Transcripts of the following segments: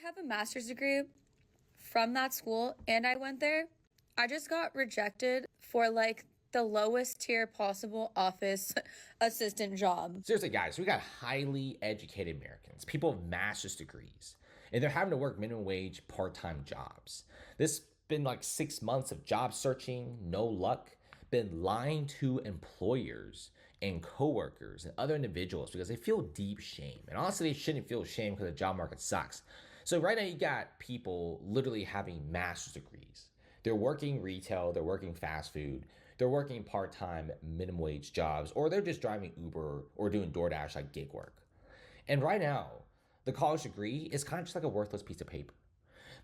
have a master's degree from that school and I went there. I just got rejected for like the lowest tier possible office assistant job. Seriously, guys, we got highly educated Americans, people with master's degrees, and they're having to work minimum wage part-time jobs. This been like 6 months of job searching, no luck, been lying to employers and coworkers and other individuals because they feel deep shame. And honestly, they shouldn't feel shame because the job market sucks. So right now you got people literally having master's degrees. They're working retail, they're working fast food, they're working part-time minimum wage jobs, or they're just driving Uber or doing DoorDash like gig work. And right now, the college degree is kind of just like a worthless piece of paper.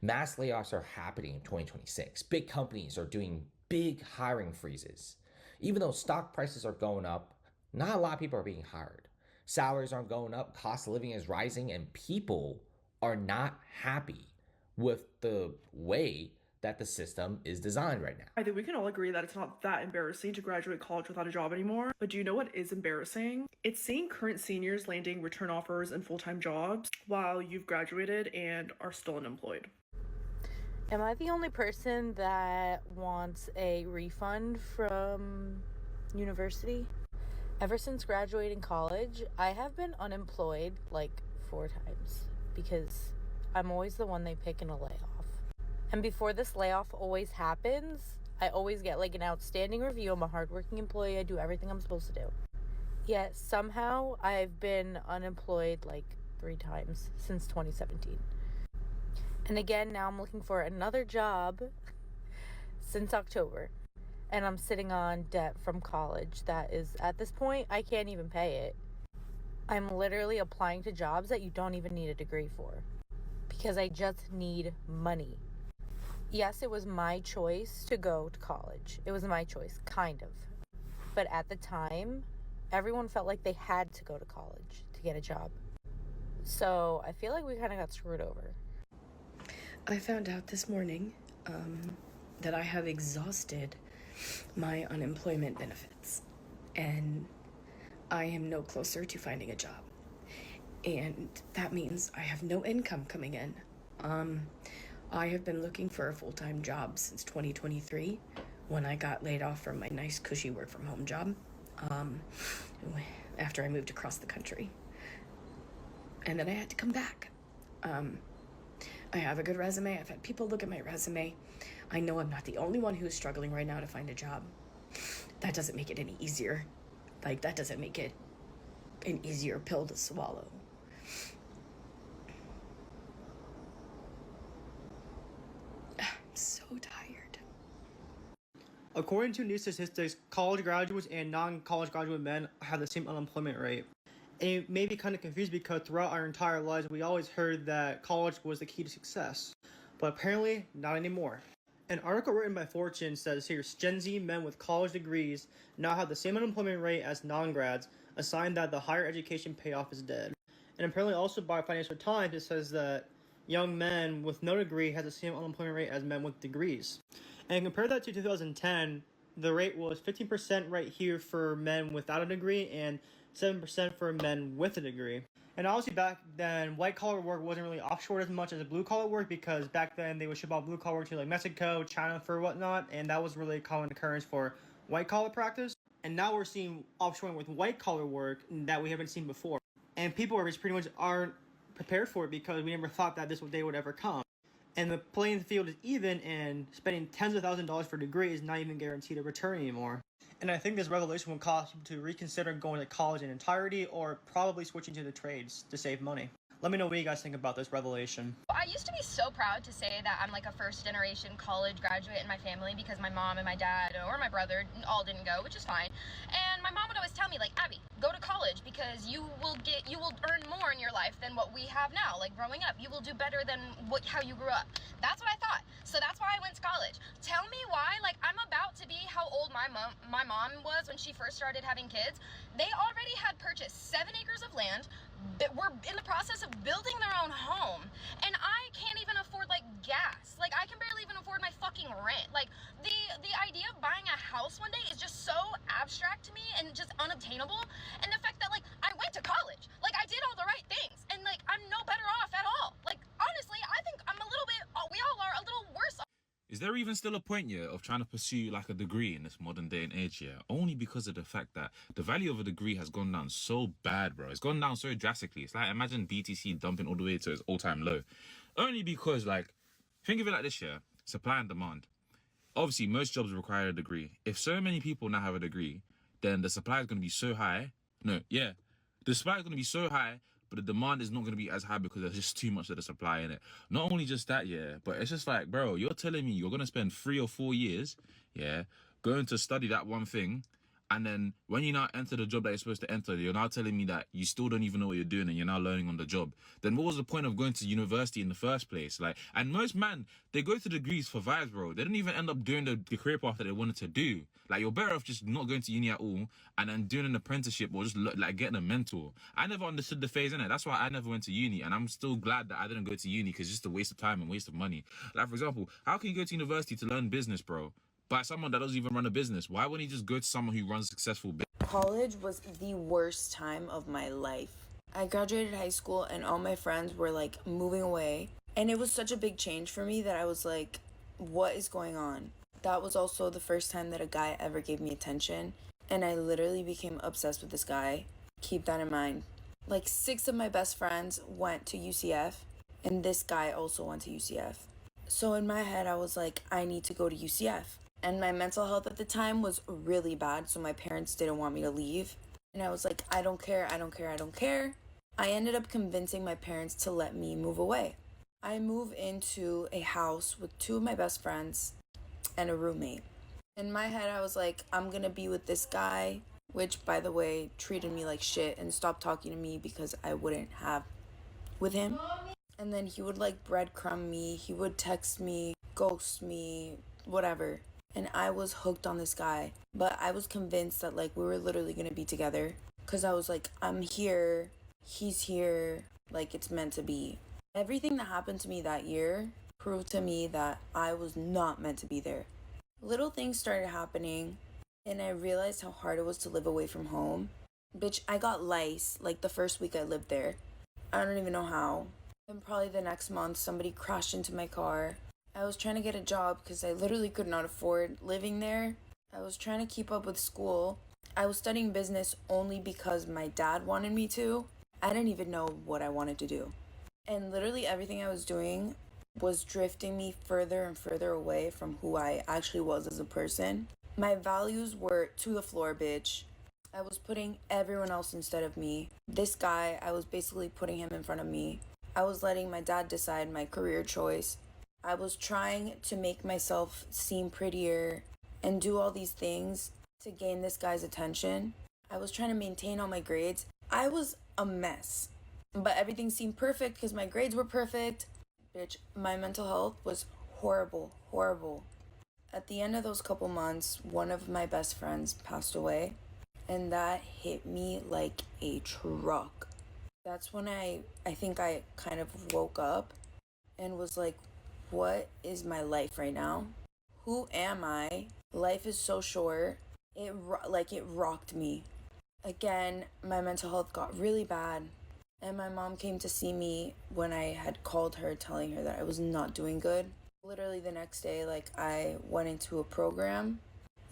Mass layoffs are happening in 2026. Big companies are doing big hiring freezes. Even though stock prices are going up, not a lot of people are being hired. Salaries aren't going up, cost of living is rising, and people are not happy with the way that the system is designed right now. I think we can all agree that it's not that embarrassing to graduate college without a job anymore. But do you know what is embarrassing? It's seeing current seniors landing return offers and full-time jobs while you've graduated and are still unemployed. Am I the only person that wants a refund from university? Ever since graduating college, I have been unemployed like 4 times because I'm always the one they pick in a layoff. And before this layoff always happens, I always get like an outstanding review. I'm a hardworking employee. I do everything I'm supposed to do. Yet somehow I've been unemployed like 3 times since 2017. And again, now I'm looking for another job since October. And I'm sitting on debt from college that is, at this point, I can't even pay it. I'm literally applying to jobs that you don't even need a degree for because I just need money. Yes, it was my choice to go to college. It was my choice, kind of. But at the time, everyone felt like they had to go to college to get a job. So I feel like we kind of got screwed over. I found out this morning that I have exhausted my unemployment benefits and I am no closer to finding a job. And that means I have no income coming in. I have been looking for a full-time job since 2023 when I got laid off from my nice cushy work from home job after I moved across the country. And then I had to come back. I have a good resume. I've had people look at my resume. I know I'm not the only one who's struggling right now to find a job. That doesn't make it any easier. Like, that doesn't make it an easier pill to swallow. I'm so tired. According to new statistics, college graduates and non-college graduate men have the same unemployment rate. And it may be kind of confused because throughout our entire lives, we always heard that college was the key to success. But apparently, not anymore. An article written by Fortune says here, Gen Z men with college degrees now have the same unemployment rate as non-grads, a sign that the higher education payoff is dead. And apparently also by Financial Times, it says that young men with no degree have the same unemployment rate as men with degrees. And compare that to 2010, the rate was 15% right here for men without a degree and 7% for men with a degree. And obviously back then, white-collar work wasn't really offshored as much as blue-collar work because back then they would ship out blue-collar work to like Mexico, China for whatnot, and that was really a common occurrence for white-collar practice. And now we're seeing offshoring with white-collar work that we haven't seen before. And people are just pretty much aren't prepared for it because we never thought that this day would ever come. And the playing field is even, and spending tens of thousands of dollars for a degree is not even guaranteed a return anymore. And I think this revelation will cause people to reconsider going to college in entirety or probably switching to the trades to save money. Let me know what you guys think about this revelation. I used to be so proud to say that I'm like a first-generation college graduate in my family because my mom and my dad or my brother all didn't go, which is fine. And my mom would always tell me, like, Abby, go to college because you will earn more in your life than what we have now. Like, growing up, you will do better than how you grew up. That's what I thought. So that's why I went to college. Tell me why. Like, I'm about to be how old my mom was when she first started having kids. They already had purchased 7 acres of land. Were in the process of building their own home, and I can't even afford like gas. Like, I can barely even afford my fucking rent. Like, the idea of buying a house one day is just so abstract to me and just unobtainable. And the fact that like I went to college, like I did all the right things, and like I'm no better off at all. Like, honestly, I there even still a point, yeah, of trying to pursue like a degree in this modern day and age, yeah? Only because of the fact that the value of a degree has gone down so bad, bro. It's gone down so drastically. It's like, imagine BTC dumping all the way to its all-time low. Only because, like, think of it like this, yeah? Supply and demand. Obviously, most jobs require a degree. If so many people now have a degree, then the supply is going to be so high. No, yeah. The supply is going to be so high, but the demand is not going to be as high because there's just too much of the supply in it. Not only just that, yeah, but it's just like, bro, you're telling me you're going to spend 3 or 4 years, yeah, going to study that one thing, and then when you now enter the job that you're supposed to enter, you're now telling me that you still don't even know what you're doing and you're now learning on the job. Then what was the point of going to university in the first place? Like, and most man, they go to degrees for vibes, bro. They don't even end up doing the career path that they wanted to do. Like, you're better off just not going to uni at all and then doing an apprenticeship or just like getting a mentor. I never understood the phase in it. That's why I never went to uni, and I'm still glad that I didn't go to uni because it's just a waste of time and waste of money. Like, for example, how can you go to university to learn business, bro, by someone that doesn't even run a business? Why wouldn't you just go to someone who runs a successful business? College was the worst time of my life. I graduated high school and all my friends were like moving away. And it was such a big change for me that I was like, what is going on? That was also the first time that a guy ever gave me attention. And I literally became obsessed with this guy. Keep that in mind. Like 6 of my best friends went to UCF, and this guy also went to UCF. So in my head, I was like, I need to go to UCF. And my mental health at the time was really bad, so my parents didn't want me to leave. And I was like, I don't care. I ended up convincing my parents to let me move away. I moved into a house with 2 of my best friends and a roommate. In my head, I was like, I'm gonna be with this guy, which, by the way, treated me like shit and stopped talking to me because I wouldn't have with him. And then he would like breadcrumb me, he would text me, ghost me, whatever. And I was hooked on this guy, but I was convinced that like we were literally gonna be together because I was like, I'm here, he's here, like it's meant to be. Everything that happened to me that year proved to me that I was not meant to be there. Little things started happening, and I realized how hard it was to live away from home. Bitch, I got lice like the first week I lived there. I don't even know how. And probably the next month, somebody crashed into my car. I was trying to get a job because I literally could not afford living there. I was trying to keep up with school. I was studying business only because my dad wanted me to. I didn't even know what I wanted to do. And literally everything I was doing was drifting me further and further away from who I actually was as a person. My values were to the floor, bitch. I was putting everyone else instead of me. This guy, I was basically putting him in front of me. I was letting my dad decide my career choice. I was trying to make myself seem prettier and do all these things to gain this guy's attention. I was trying to maintain all my grades. I was a mess. But everything seemed perfect because my grades were perfect. Bitch, my mental health was horrible. At the end of those couple months, one of my best friends passed away, and that hit me like a truck. That's when I think I kind of woke up and was like, what is my life right now? Who am I? Life is so short. It rocked me. Again, my mental health got really bad. And my mom came to see me when I had called her, telling her that I was not doing good. Literally the next day, like, I went into a program,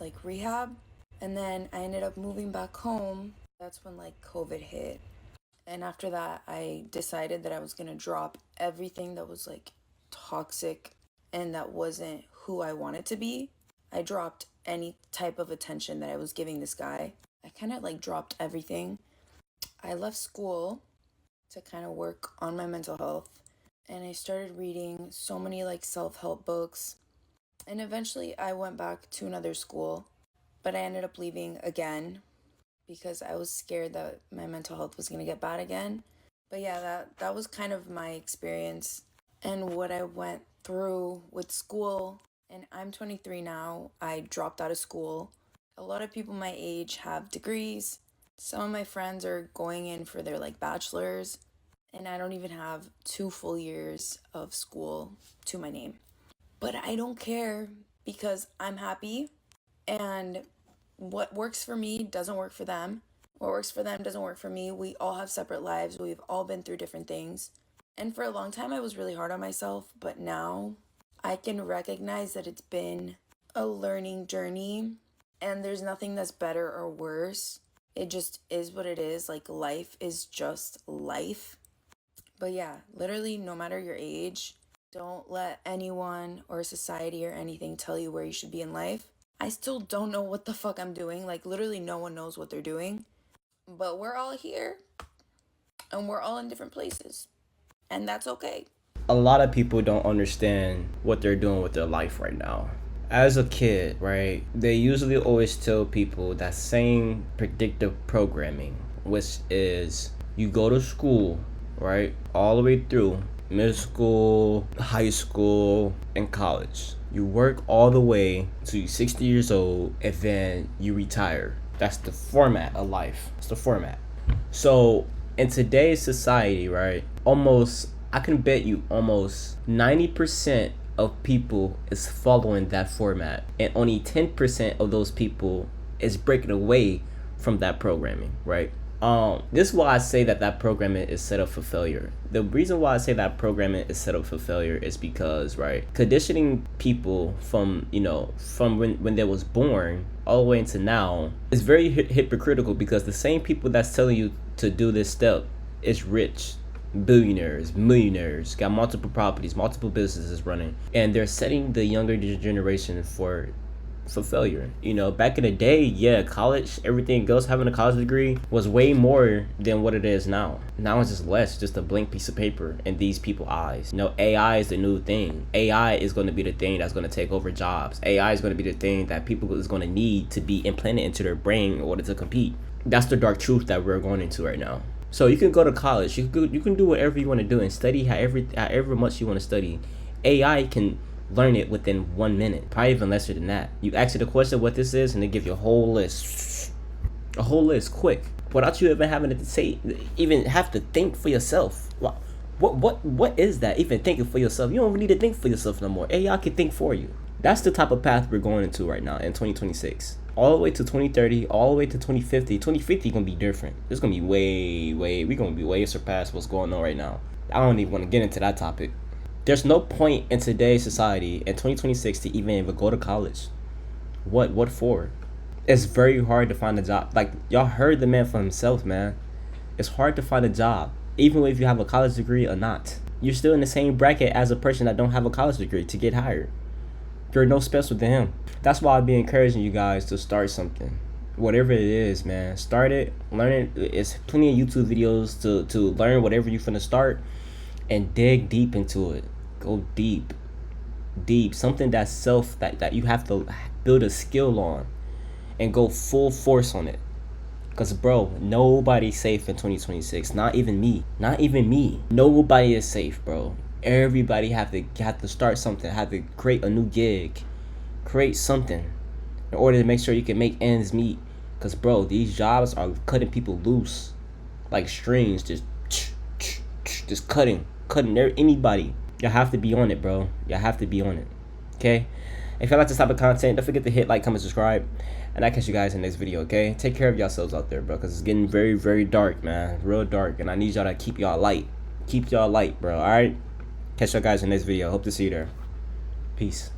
like rehab. And then I ended up moving back home. That's when, like, COVID hit. And after that, I decided that I was going to drop everything that was, like, toxic and that wasn't who I wanted to be. I dropped any type of attention that I was giving this guy. I kind of, like, dropped everything. I left school to kind of work on my mental health, and I started reading so many like self-help books, and eventually I went back to another school, but I ended up leaving again because I was scared that my mental health was going to get bad again. But yeah, that was kind of my experience and what I went through with school. And I'm 23 now. I dropped out of school. A lot of people my age have degrees. Some of my friends are going in for their like bachelor's, and I don't even have 2 full years of school to my name. But I don't care because I'm happy, and what works for me doesn't work for them. What works for them doesn't work for me. We all have separate lives. We've all been through different things. And for a long time, I was really hard on myself, but now I can recognize that it's been a learning journey and there's nothing that's better or worse. It just is what it is. Like, life is just life. But yeah, literally, no matter your age, don't let anyone or society or anything tell you where you should be in life. I still don't know what the fuck I'm doing. Like, literally, no one knows what they're doing. But we're all here and we're all in different places. And that's okay. A lot of people don't understand what they're doing with their life right now. As a kid, right, they usually always tell people that same predictive programming, which is you go to school, right, all the way through middle school, high school, and college. You work all the way to 60 years old and then you retire. That's the format of life. It's the format. So in today's society, right, I can bet you almost 90% of people is following that format, and only 10% of those people is breaking away from that programming, right? This is why I say that programming is set up for failure. The reason why I say that programming is set up for failure is because, right, conditioning people from when they was born all the way into now is very hypocritical, because the same people that's telling you to do this step is rich, billionaires, millionaires, got multiple properties, multiple businesses running, and they're setting the younger generation for failure. Back in the day, yeah, college, everything else, having a college degree was way more than what it is now. Now it's just less, just a blank piece of paper in these people's eyes. AI is the new thing. AI is going to be the thing that's going to take over jobs. AI is going to be the thing that people is going to need to be implanted into their brain in order to compete. That's the dark truth that we're going into right now. So you can go to college, you can do whatever you want to do and study however much you want to study. AI can learn it within 1 minute, probably even lesser than that. You ask it a question what this is, and they give you a whole list quick, without you even having to say, even have to think for yourself. What is that? Even thinking for yourself, you don't need to think for yourself no more. AI can think for you. That's the type of path we're going into right now in 2026. All the way to 2030, all the way to 2050. 2050 gonna be different. It's gonna be we're gonna be way surpassed what's going on right now. I don't even want to get into that topic. There's no point in today's society in 2026 to even go to college. What for? It's very hard to find a job. Like, y'all heard the man for himself, man. It's hard to find a job, even if you have a college degree or not. You're still in the same bracket as a person that don't have a college degree to get hired. You're no special to him. That's why I'd be encouraging you guys to start something. Whatever it is, man. Start it, learn it. It's plenty of YouTube videos to learn whatever you're finna start, and dig deep into it. Go deep. Something that's that you have to build a skill on and go full force on it. Cause bro, nobody's safe in 2026. Not even me. Nobody is safe, bro. Everybody have to start something, have to create a new gig, create something in order to make sure you can make ends meet. Cause bro, these jobs are cutting people loose like strings, just cutting anybody. Y'all have to be on it, bro. Y'all have to be on it. Okay? If y'all like this type of content, don't forget to hit like, comment, subscribe, and I'll catch you guys in the next video. Okay? Take care of yourselves out there, bro, because it's getting very, very dark, man. Real dark, and I need y'all to keep y'all light, bro. All right? Catch y'all guys in the next video. Hope to see you there. Peace.